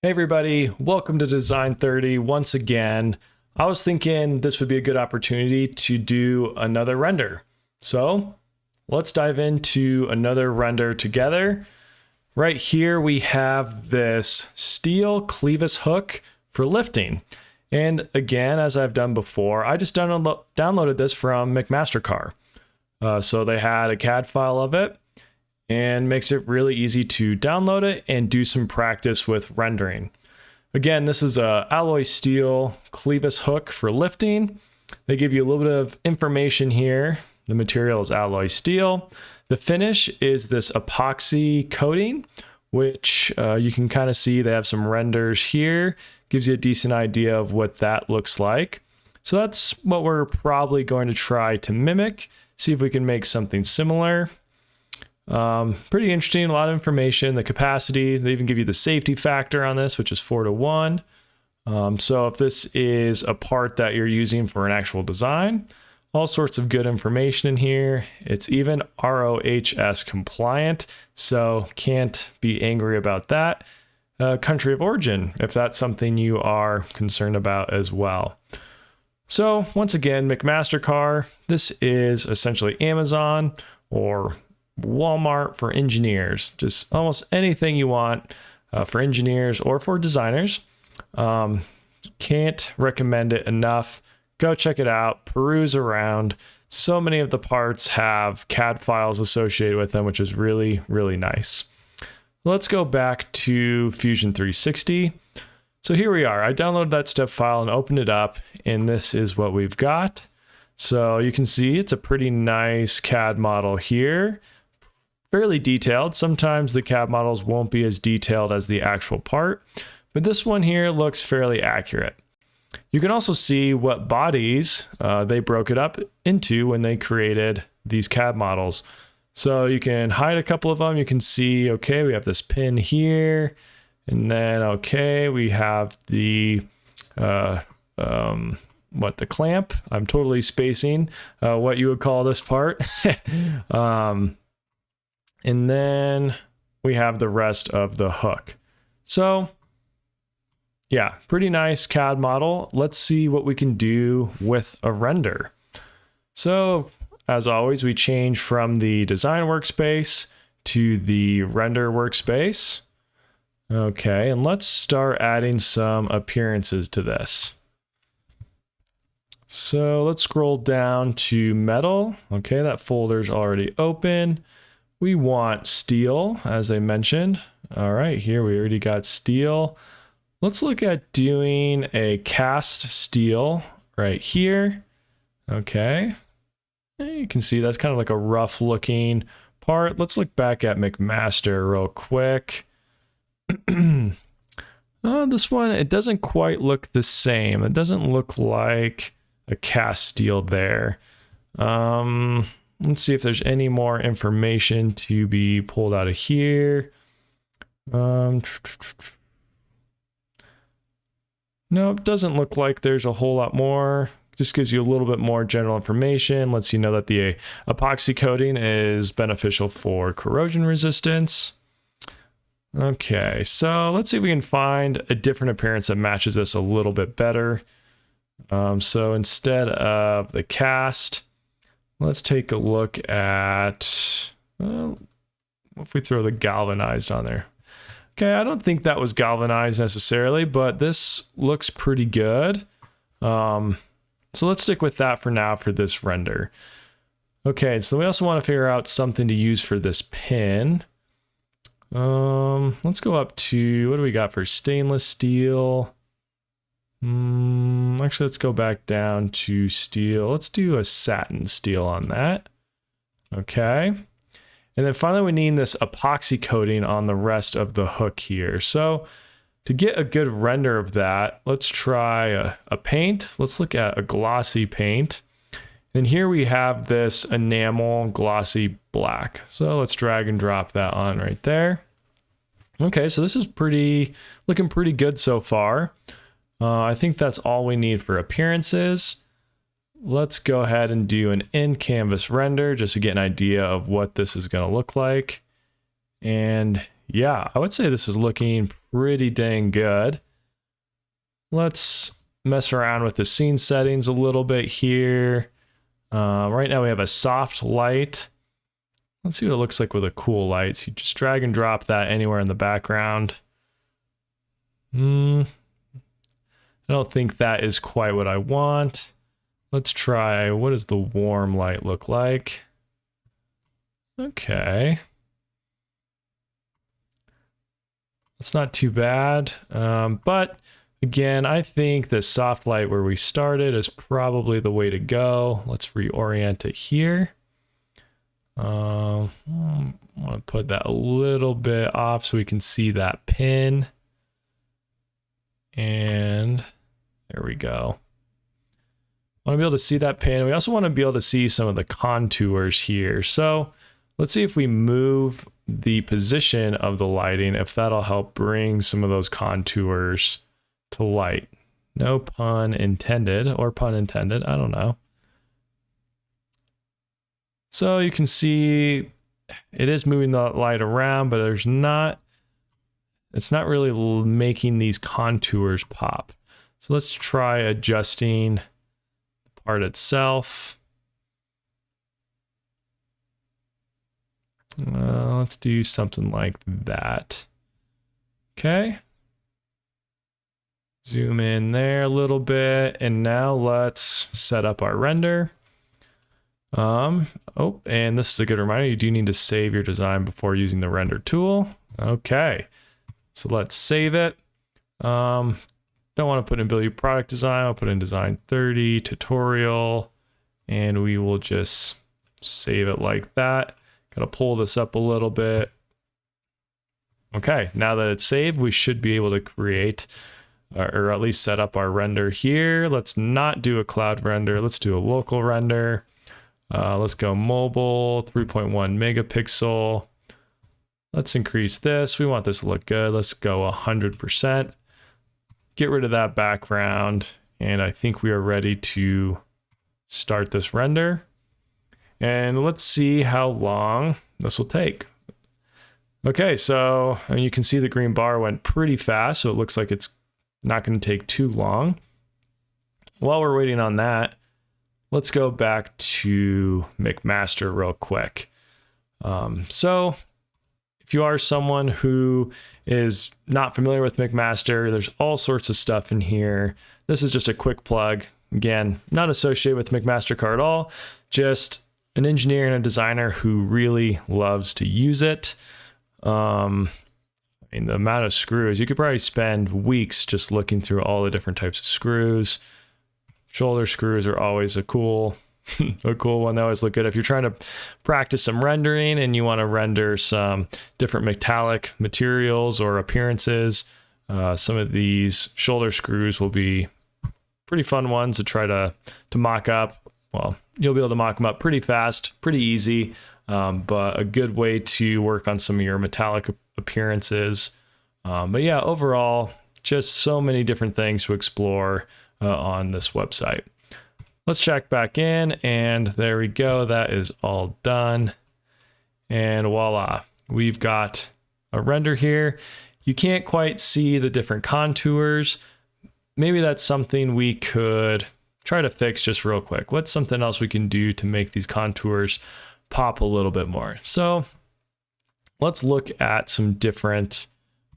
Hey everybody, welcome to Design30 once again. I was thinking this would be a good opportunity to do another render. So let's dive into another render together. Right here we have this steel Clevis hook for lifting. And again, as I've done before, I just downloaded this from McMaster-Carr. So they had a CAD file of it, and makes it really easy to download it and do some practice with rendering. Again, this is a alloy steel Clevis hook for lifting. They give you a little bit of information here. The material is alloy steel. The finish is this epoxy coating, which you can kind of see they have some renders here. Gives you a decent idea of what that looks like. So that's what we're probably going to try to mimic. See if we can make something similar. Pretty interesting, a lot of information, the capacity, they even give you the safety factor on this, which is 4:1. So if this is a part that you're using for an actual design, all sorts of good information in here. It's even ROHS compliant, so can't be angry about that. Country of origin, if that's something you are concerned about as well. So once again, McMaster-Carr, this is essentially Amazon or Walmart for engineers, just almost anything you want for engineers or for designers. Can't recommend it enough. Go check it out, peruse around. So many of the parts have CAD files associated with them, which is really, really nice. Let's go back to Fusion 360. So here we are. I downloaded that step file and opened it up, and this is what we've got. So you can see it's a pretty nice CAD model here. Fairly detailed. Sometimes the CAD models won't be as detailed as the actual part, but this one here looks fairly accurate. You can also see what bodies they broke it up into when they created these CAD models. So you can hide a couple of them. You can see, okay, we have this pin here, and then, okay, we have the, the clamp. I'm totally spacing what you would call this part. And then we have the rest of the hook. So yeah, pretty nice CAD model. Let's see what we can do with a render. So as always, we change from the design workspace to the render workspace. Okay, and let's start adding some appearances to this. So let's scroll down to metal. Okay, that folder's already open. We want steel, as I mentioned. All right, here we already got steel. Let's look at doing a cast steel right here. Okay. You can see that's kind of like a rough looking part. Let's look back at McMaster real quick. This one, it doesn't quite look the same. It doesn't look like a cast steel there. Let's see if there's any more information to be pulled out of here. No, it doesn't look like there's a whole lot more. Just gives you a little bit more general information. Lets you know that the epoxy coating is beneficial for corrosion resistance. Okay, so let's see if we can find a different appearance that matches this a little bit better. So instead of the cast, let's take a look at, well, if we throw the galvanized on there. Okay, I don't think that was galvanized necessarily, but this looks pretty good. So let's stick with that for now for this render. Okay, so we also want to figure out something to use for this pin. Let's go up to, what do we got for stainless steel? Actually, let's go back down to steel. Let's do a satin steel on that. Okay. And then finally, we need this epoxy coating on the rest of the hook here. So to get a good render of that, let's try a paint. Let's look at a glossy paint. And here we have this enamel glossy black. So let's drag and drop that on right there. Okay, so this is looking pretty good so far. I think that's all we need for appearances. Let's go ahead and do an in-canvas render just to get an idea of what this is going to look like. And yeah, I would say this is looking pretty dang good. Let's mess around with the scene settings a little bit here. Right now we have a soft light. Let's see what it looks like with a cool light. So you just drag and drop that anywhere in the background. I don't think that is quite what I want. Let's try, what does the warm light look like? Okay. That's not too bad. But again, I think the soft light where we started is probably the way to go. Let's reorient it here. I want to put that a little bit off so we can see that pin. And there we go. I want to be able to see that pin. We also want to be able to see some of the contours here. So let's see if we move the position of the lighting, if that'll help bring some of those contours to light. No pun intended, or pun intended, I don't know. So you can see it is moving the light around, but it's not really making these contours pop. So let's try adjusting the part itself. Let's do something like that. Okay. Zoom in there a little bit, and now let's set up our render. Oh, and this is a good reminder, you do need to save your design before using the render tool. Okay, so let's save it. Don't want to put in build product design, I'll put in Design30 tutorial, and we will just save it like that. Gotta pull this up a little bit. Okay, now that it's saved, we should be able to create or at least set up our render here. Let's not do a cloud render, let's do a local render. Let's go mobile, 3.1 megapixel. Let's increase this. We want this to look good. Let's go 100%. Get rid of that background. And I think we are ready to start this render. And let's see how long this will take. Okay, so you can see the green bar went pretty fast, so it looks like it's not going to take too long. While we're waiting on that, let's go back to McMaster real quick. So if you are someone who is not familiar with McMaster, there's all sorts of stuff in here. This is just a quick plug. Again, not associated with McMaster-Carr at all, just an engineer and a designer who really loves to use it. I mean, the amount of screws, you could probably spend weeks just looking through all the different types of screws. Shoulder screws are always a cool one. They always look good. If you're trying to practice some rendering and you want to render some different metallic materials or appearances, some of these shoulder screws will be pretty fun ones to try to mock up. Well, you'll be able to mock them up pretty fast, pretty easy, but a good way to work on some of your metallic appearances. But yeah, overall, just so many different things to explore on this website. Let's check back in, and there we go. That is all done. And voila, we've got a render here. You can't quite see the different contours. Maybe that's something we could try to fix just real quick. What's something else we can do to make these contours pop a little bit more? So let's look at some different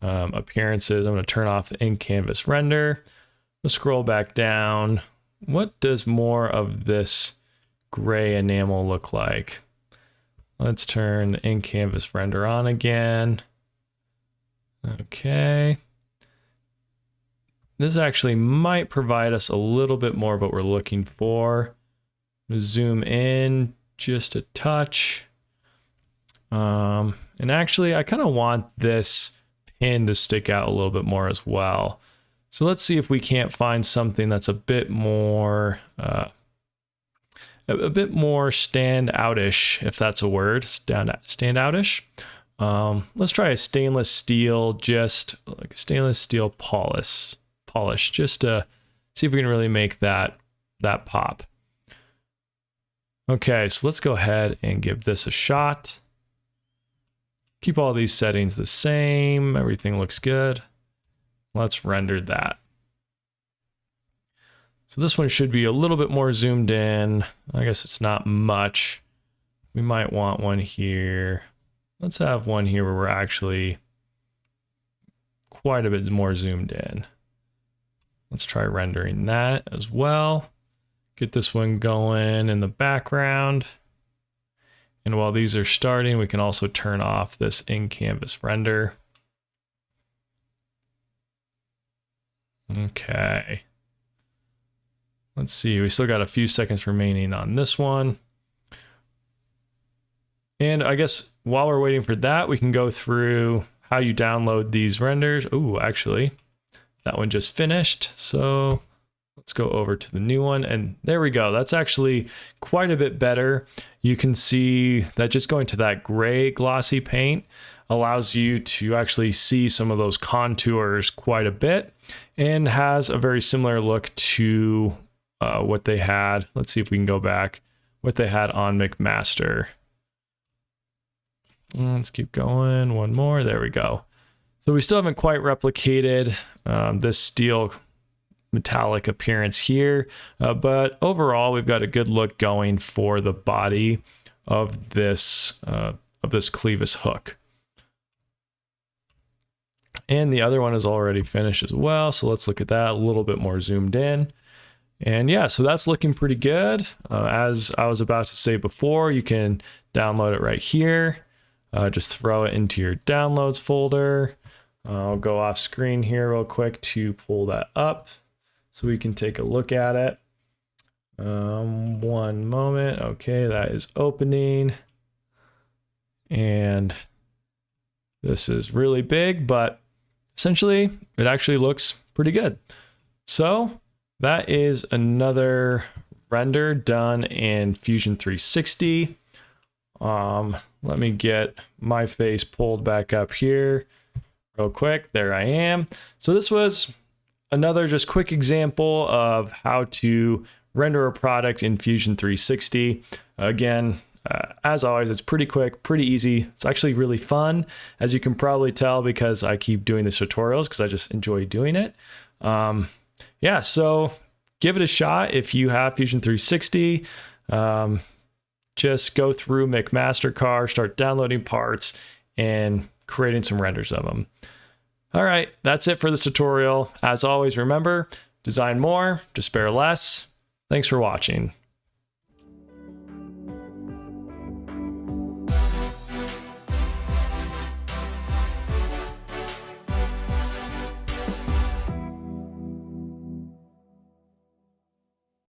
appearances. I'm going to turn off the in-canvas render. Let's scroll back down. What does more of this gray enamel look like? Let's turn the in-canvas render on again. Okay. This actually might provide us a little bit more of what we're looking for. Zoom in just a touch. And actually, I kind of want this pin to stick out a little bit more as well. So let's see if we can't find something that's a bit more standout-ish, if that's a word, standout-ish. Let's try a stainless steel, just like a stainless steel polish, just to see if we can really make that pop. Okay, so let's go ahead and give this a shot. Keep all these settings the same. Everything looks good. Let's render that. So this one should be a little bit more zoomed in. I guess it's not much. We might want one here. Let's have one here where we're actually quite a bit more zoomed in. Let's try rendering that as well. Get this one going in the background. And while these are starting, we can also turn off this in-canvas render. Okay. Let's see, we still got a few seconds remaining on this one. And I guess while we're waiting for that, we can go through how you download these renders. Oh, actually, that one just finished. So let's go over to the new one, and there we go. That's actually quite a bit better. You can see that just going to that gray glossy paint allows you to actually see some of those contours quite a bit, and has a very similar look to what they had. Let's see if we can go back, what they had on McMaster. Let's keep going, one more, there we go. So we still haven't quite replicated this steel metallic appearance here, but overall we've got a good look going for the body of this Clevis hook. And the other one is already finished as well, so let's look at that a little bit more zoomed in. And yeah, so that's looking pretty good. As I was about to say before, you can download it right here. Just throw it into your downloads folder. I'll go off screen here real quick to pull that up so we can take a look at it. One moment. Okay, that is opening. And this is really big, but essentially it actually looks pretty good. So that is another render done in Fusion 360. Let me get my face pulled back up here real quick. There I am. So this was another just quick example of how to render a product in Fusion 360. Again, as always, it's pretty quick, pretty easy. It's actually really fun, as you can probably tell because I keep doing these tutorials because I just enjoy doing it. Yeah, so give it a shot if you have Fusion 360. Just go through McMaster-Carr, start downloading parts, and creating some renders of them. All right, that's it for this tutorial. As always, remember, design more, despair less. Thanks for watching.